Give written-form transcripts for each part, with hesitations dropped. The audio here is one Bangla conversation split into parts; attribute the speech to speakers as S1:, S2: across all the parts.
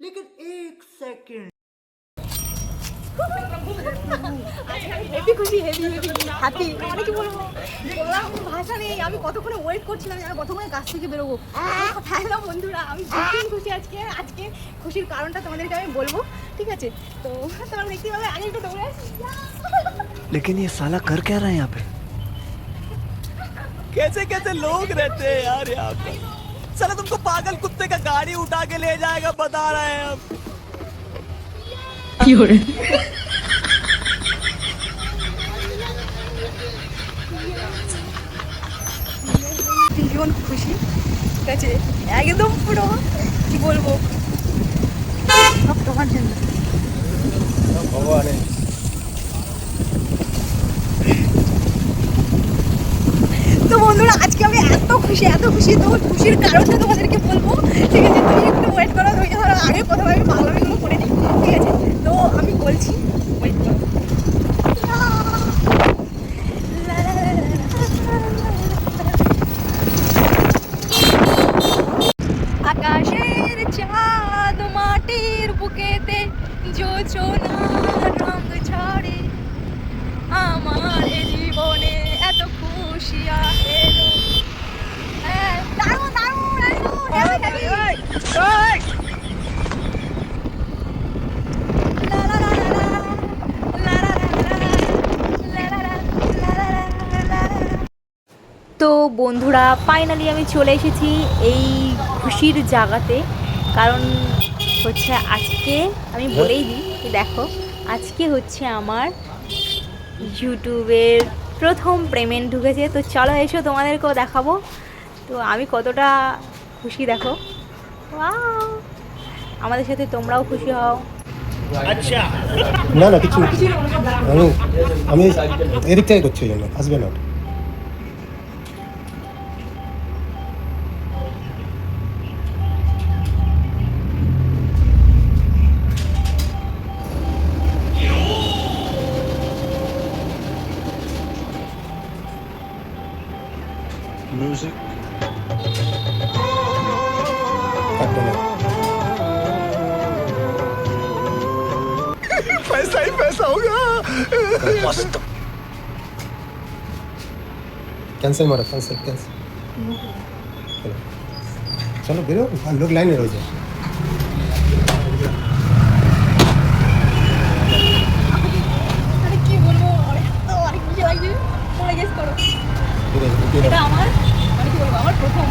S1: लेकिन एक सेकंड
S2: হেভি খুশি, হেভি হ্যাপি, মানে কি বলবো, বললাম ভাষা নেই। আমি কতক্ষণে ওয়েট করছিলাম, আমি কতক্ষণে কাছ থেকে বেরোবো। হ্যালো বন্ধুরা, আমি ভীষণ খুশি আজকে। আজকে খুশির কারণটা তোমাদেরকে আমি বলবো, ঠিক আছে? তো তোমরা দেখতে পাবে, আগে একটু দৌড়ে আসি।
S1: लेकिन ये साला कर क्या रहा है यहाँ पे कैसे कैसे लोग रहते हैं यार यहाँ पे साला तुमको पागल कुत्ते का गाड़ी उठा के ले जाएगा बता रहे हैं हम
S2: ভীষণ খুশি, ঠিক আছে? একদম পুরো কি বলবো, সব তোমার জন্য। তো বন্ধুরা, আজকে আমি এত খুশি, এত খুশি। তো খুশির কারণটা তোমাদেরকে বলবো, ঠিক আছে? তুমি একটু ওয়েট করো, ধৈর্য ধরো। আগে প্রথমে আমি পাগলামিগুলো করে নিই, ঠিক আছে? তো আমি বলছি, ওয়েট করো। আকাশের চাঁদ মাটির বুকেতে যোজনা রঙ ছড়ে, আমার জীবনে এত খুশি এলো। দারুণ দারুণ একদম হেভি হেভি। লা লা লা লা লা লা লা লা লা লা। তো বন্ধুরা, ফাইনালি আমি চলে এসেছি এই খুশির জায়গাতে। কারণ হচ্ছে আজকে আমি বলেই দিই, দেখো আজকে হচ্ছে আমার ইউটিউবের প্রথম পেমেন্ট ঢুকেছে। তো চলো এসো, তোমাদেরকেও দেখাবো তো আমি কতটা খুশি। দেখো, ওয়াও! আমাদের সাথে তোমরাও খুশি হও।
S3: আচ্ছা না না কিছু আমি আমি এদিক থেকে করছি, জন্য আসবে না।
S4: Music.
S3: কাটবে না।
S1: पैसा ही पैसा होगा मस्त
S3: कैंसिल मारो, कैंसिल कैंसिल। चलो बेरो, लोग लाइन में रह जाए।
S2: আরে কি বলবো, অনেক খুশি লাগছে। তোমরা গেস করো, এটা আমার, মানে কি বলবো, আমার প্রথম।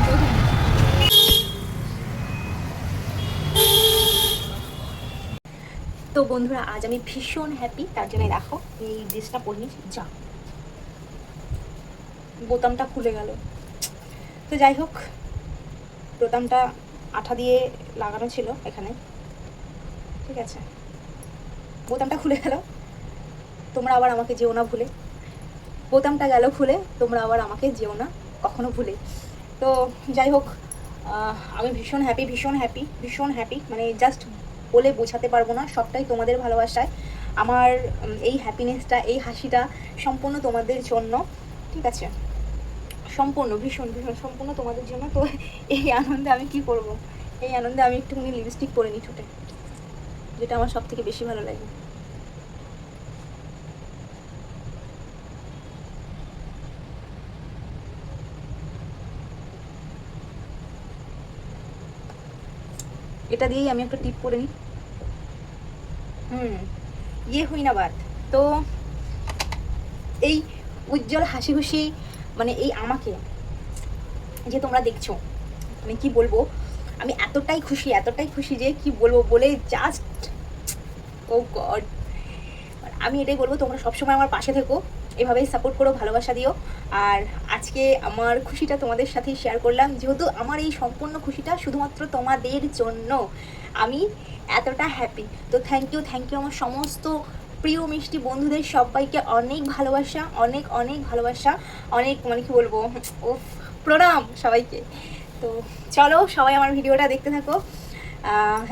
S2: তো বন্ধুরা, আজ আমি ভীষণ হ্যাপি। তার জন্য দেখো এই ড্রেসটা পরে নিয়েছি, যা বোতামটা খুলে গেল। তো যাই হোক, বোতামটা আঠা দিয়ে লাগানো ছিল এখানে, ঠিক আছে? বোতামটা খুলে গেল, তোমরা আবার আমাকে যেও না ভুলে। বোতামটা গেল খুলে, তোমরা আবার আমাকে যেও না কখনো ভুলে। তো যাই হোক, আমি ভীষণ হ্যাপি, ভীষণ হ্যাপি, ভীষণ হ্যাপি। মানে জাস্ট বলে বোঝাতে পারবো না। সবটাই তোমাদের ভালোবাসায়। আমার এই হ্যাপিনেসটা, এই হাসিটা সম্পূর্ণ তোমাদের জন্য, ঠিক আছে? সম্পূর্ণ, ভীষণ ভীষণ সম্পূর্ণ তোমাদের জন্য। তো এই আনন্দে আমি কি করব, এই আনন্দে আমি একটুখানি লিপস্টিক পরে নিই ঠোঁটে, যেটা আমার সব থেকে বেশি ভালো লাগে। এটা দিয়েই আমি একটা টিপ করে নিই। ইয়ে হই না বাত। তো এই উজ্জ্বল হাসি খুশি, মানে এই আমাকে যে তোমরা দেখছো, মানে কি বলবো, আমি এতটাই খুশি যে কি বলবো, বলে জাস্ট ও গড। আমি এটাই বলবো, তোমরা সবসময় আমার পাশে থেকো, এভাবেই সাপোর্ট করো, ভালোবাসা দিও। আর আজকে আমার খুশিটা তোমাদের সাথেই শেয়ার করলাম, যেহেতু আমার এই সম্পূর্ণ খুশিটা শুধুমাত্র তোমাদের জন্য। আমি এতটা হ্যাপি। তো থ্যাংক ইউ আমার সমস্ত প্রিয় মিষ্টি বন্ধুদের সবাইকে অনেক ভালোবাসা, অনেক অনেক ভালোবাসা, অনেক, মানে কি বলবো, ও প্রণাম সবাইকে। তো চলো সবাই আমার ভিডিওটা দেখতে থাকো,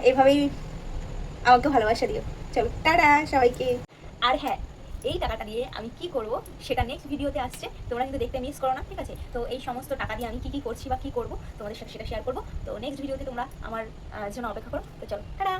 S2: এভাবেই আমাকে ভালোবাসা দিও। চলো টাটা সবাইকে। আর হ্যাঁ, এই টাকাটা দিয়ে আমি কি করব সেটা নেক্সট ভিডিওতে আসছে, তোমরা কিন্তু দেখতে মিস করো না, ঠিক আছে? তো এই সমস্ত টাকা দিয়ে আমি কি কি করছি বা কি করব তোমাদের সাথে সেটা শেয়ার করব। তো নেক্সট ভিডিওতে তোমরা আমার জন্য অপেক্ষা করো। তো চলো, টাটা।